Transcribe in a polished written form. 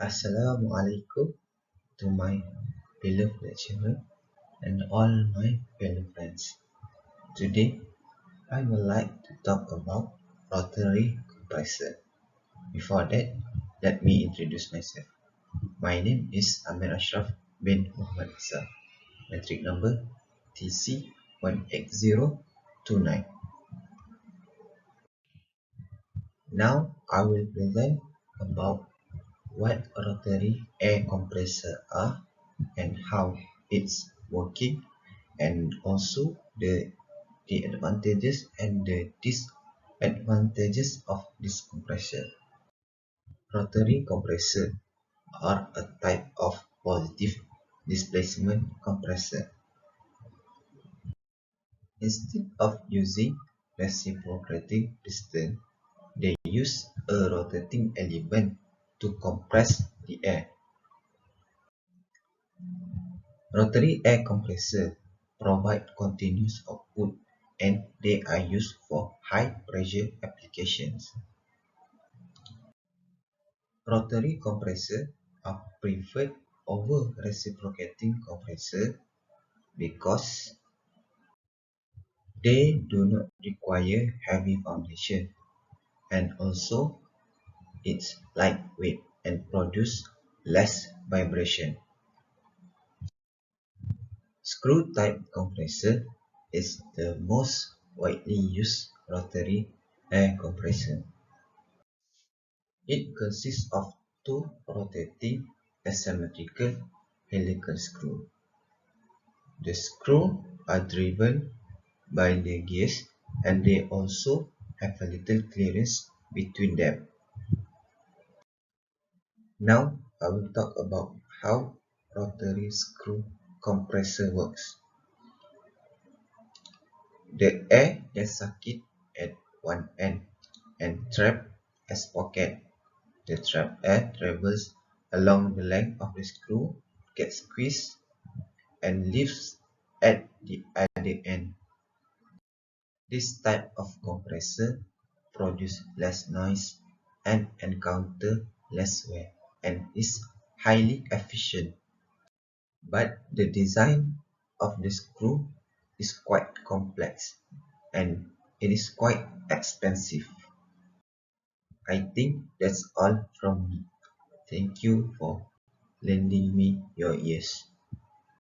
Assalamualaikum to my beloved lecturer and all my fellow friends. Today, I would like to talk about rotary compressor. Before that, let me introduce myself. My name is Amir Ashraf bin Muhammad Isa. Metric number TC18029. Now, I will present about what rotary air compressor are and how it's working, and also the advantages and the disadvantages of this compressor. Rotary compressor are a type of positive displacement compressor. Instead of using reciprocating piston, they use a rotating element to compress the air. Rotary air compressor provide continuous output and they are used for high pressure applications. Rotary compressor are preferred over reciprocating compressor because they do not require heavy foundation, and also it's lightweight and produce less vibration. Screw type compressor is the most widely used rotary air compressor. It consists of two rotating asymmetrical helical screws. The screws are driven by the gears and they also have a little clearance between them. Now I will talk about how rotary screw compressor works. The air is sucked at one end and trapped as pocket. The trapped air travels along the length of the screw, gets squeezed, and leaves at the other end. This type of compressor produces less noise and encounter less wear and is highly efficient. But the design of the screw is quite complex and it is quite expensive. I think that's all from me. Thank you for lending me your ears.